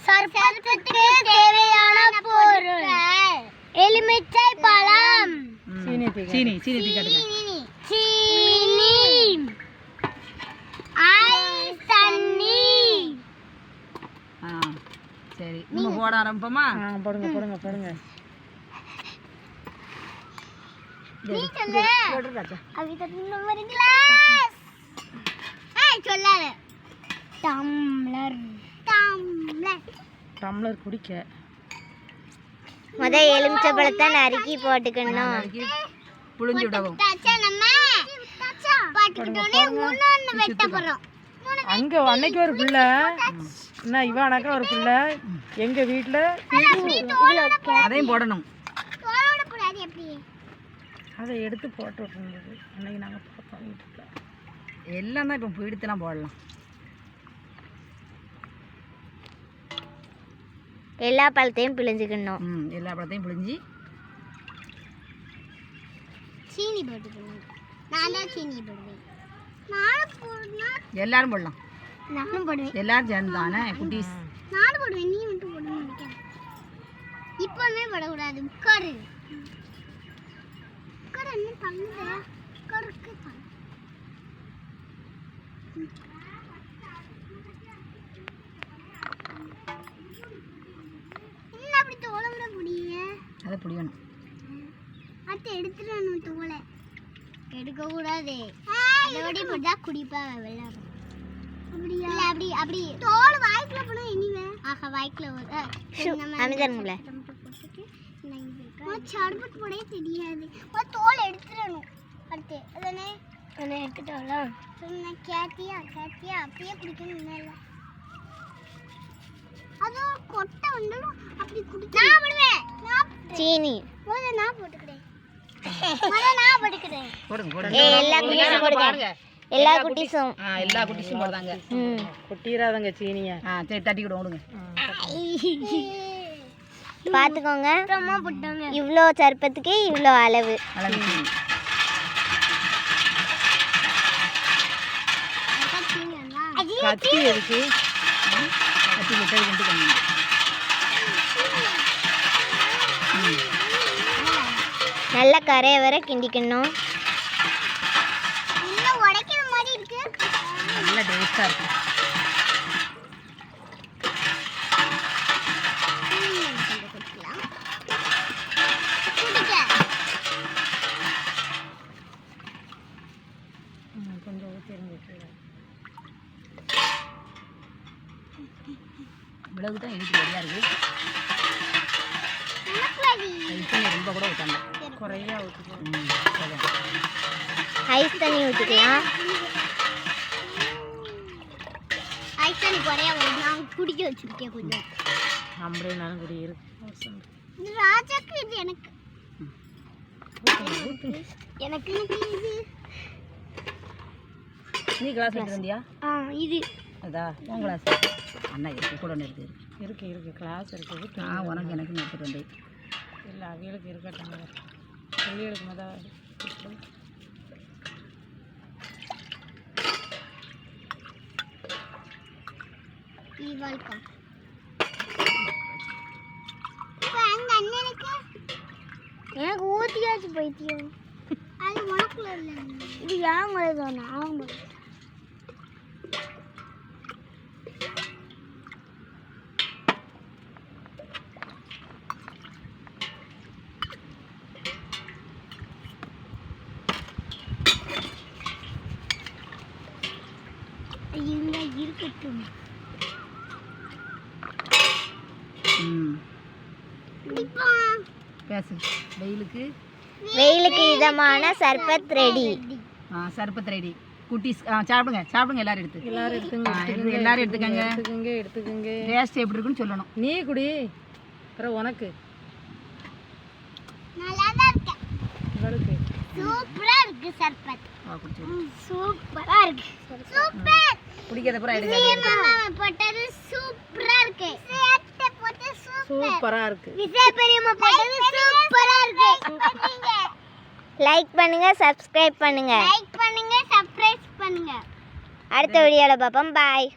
சர்பத்துக்கு தேவையான பொருள் எலுமிச்சை பழம், சீனி ஐஸ் தண்ணி. சரி, நம்ம போட ஆரம்பிப்போமா? போடுங்க. நீ சொல்லு. அவித நம்பர் கிளாஸ். சொல்லாத. டம்ளர் குடிக்க முத எலுமிச்சை பழத்தை நறுக்கி போட்டுக்கணும். புளிஞ்சு விடவும். அங்க அன்னைக்கு ஒரு பிள்ளை என்ன இவானாக்கா ஒரு பிள்ளை எங்க வீட்டுல அதையும் போடணும். அதை எடுத்து போட்டு விட்டுருந்தது அன்னைக்கு நாங்க பார்த்தோம் வீட்டுல. எல்லாம் தான் இப்போ பிடித்தெல்லாம் போடலாம். எல்லா பழத்தையும் பிழிஞ்சுக்கணும். எல்லா பழத்தையும் பிழிஞ்சி சீனி போட்டுக்கணும். நான் தான் சீனி போடுவேன். எல்லாரும் போடலாம். நானும் போடுவேன். எல்லாரும் சேர்ந்து தானே குட்டீஸ். நானும் போடுவேன். நீ மட்டும் போடணும் நினைக்கிறேன். இப்போவே போடக்கூடாது. உட்காரு. உட்காரு என்ன பண்ணுற? உட்காருக்கு பண்ணு. என்ன அப்படி தோலை விட முடியுங்க? அதை பிடிக்கணும். அடுத்து எடுத்துடணும் தோலை. எடுக்கக்கூடாது. அதோட இப்படிதான் குடிப்பா விளையாடும். அப்படியா? இல்லை அப்படி தோல் வாய்க்குள்ள போனால் இனிமே ஆஹா வாய்க்குள்ள அமைதருங்களே சர்பத் போடவே தெரியாது. தோல் எடுத்துடணும். அடுத்து அதானே என்ன எடுத்துட்டாலும் சொன்ன கேத்தியா அப்படியே குடிக்கணும். இல்லை அதோ கொட்டை வந்துடும். அப்படி குடிக்க நான் போடுவேன். சீனி நான் போட்டுக்கிறேன். எல்லா குட்டீஸும் போடுறாங்க. கொட்டிராதங்க சீனியா. சரி, தட்டி விடுங்க. பாத்துக்கோங்க. இவ்வளோ சர்பத்துக்கு இவ்வளோ அளவு. கத்தி இருக்கு. கத்தி விட்டு கொண்டு நல்ல கரையை வர கிண்டிக்கணும். உடைக்கிற மாதிரி இருக்கு. நல்ல டேஸ்டா இருக்கும். கொஞ்சம் ஊற்றி மிளகு தான் எனக்கு ரெடியா இருக்கு. ரொம்ப கூட ஊத்தாங்க. குறையா ஊற்றிக்கலாம். ஐஸ் தண்ணி ஊற்றிக்கலாம். ஐஸ் தண்ணி குறையா நான் குடிக்க வச்சிருக்கேன். கொஞ்சம் நம்மளே நானும் குடி இருக்கு. ராஜாக்கு இது எனக்கு இது நீ கிளாஸ் எடுத்து வந்தியா? இது அதா உன் கிளாஸ் அண்ணா இருக்கு கூட ஒன்று இருக்கு கிளாஸ் இருக்குது. உனக்கு எனக்கு எடுத்துட்டு வந்தேன். இல்லை அவிகளுக்கு இருக்கட்டாங்க. பிள்ளைகளுக்கு மொதல் எனக்கு ஊத்தியாச்சு பைத்தியம். அது உனக்குள்ள இல்லை. இது ஏன் தானே ஆகும். இருக்கட்டும். பேசு. வெயிலுக்கு இதமான சர்பத் ரெடி. சர்பத் ரெடி. குட்டீஸ் சாப்பிடுங்க எல்லாரும் எடுத்துக்கங்க. டேஸ்ட் எப்படி இருக்குன்னு சொல்லணும். நீ குடி. அப்புறம் உனக்கு நல்லா தான் இருக்கு. இவளுக்கு சூப்பரா இருக்கு சர்பத். சூப்பரா இருக்கு. சூப்பர். குடிக்கிறத பூரா எடுங்க. போட்டது சூப்பரா இருக்கு. சேட்டை போட்டு சூப்பரா இருக்கு. விஜய் பெரியம்மா போட்டது சூப்பரா இருக்கு. லைக் பண்ணுங்க, சப்ஸ்கிரைப் பண்ணுங்க. அடுத்த வீடியோல பார்ப்போம். பாய்.